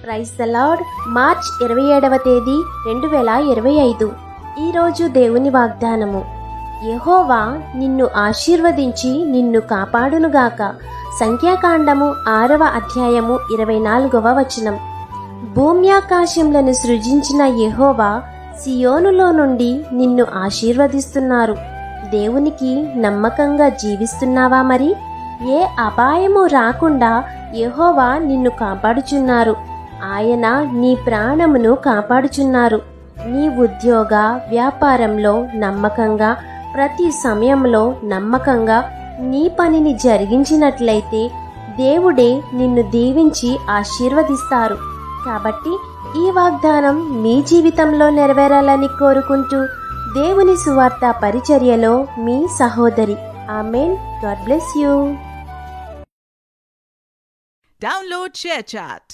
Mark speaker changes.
Speaker 1: Praise the lord. March 27వ తేదీ 2025. ఈరోజు దేవుని వాగ్దానము. యెహోవా నిన్ను ఆశీర్వదించి నిన్ను కాపాడునుగాక. సంఖ్యాకాండము 6వ అధ్యాయము 24వ వచనం. భూమ్యాకాశములను సృజించిన యెహోవా సియోనులో నుండి నిన్ను ఆశీర్వదిస్తున్నారు. దేవునికి నమ్మకంగా జీవిస్తున్నావా? మరి ఏ అపాయము రాకుండా యెహోవా నిన్ను కాపాడుచున్నారు. ఆయన నీ ప్రాణమును కాపాడుచున్నారు. నీ ఉద్యోగ వ్యాపారంలో నమ్మకంగా, ప్రతి సమయంలో నమ్మకంగా నీ పనిని జరిగించినట్లయితే దేవుడే నిన్ను దీవించి ఆశీర్వదిస్తారు. కాబట్టి ఈ వాగ్దానం మీ జీవితంలో నెరవేరాలని కోరుకుంటూ దేవుని సువార్త పరిచర్యలో మీ సహోదరి. Amen. God bless you.
Speaker 2: Download ShareChat.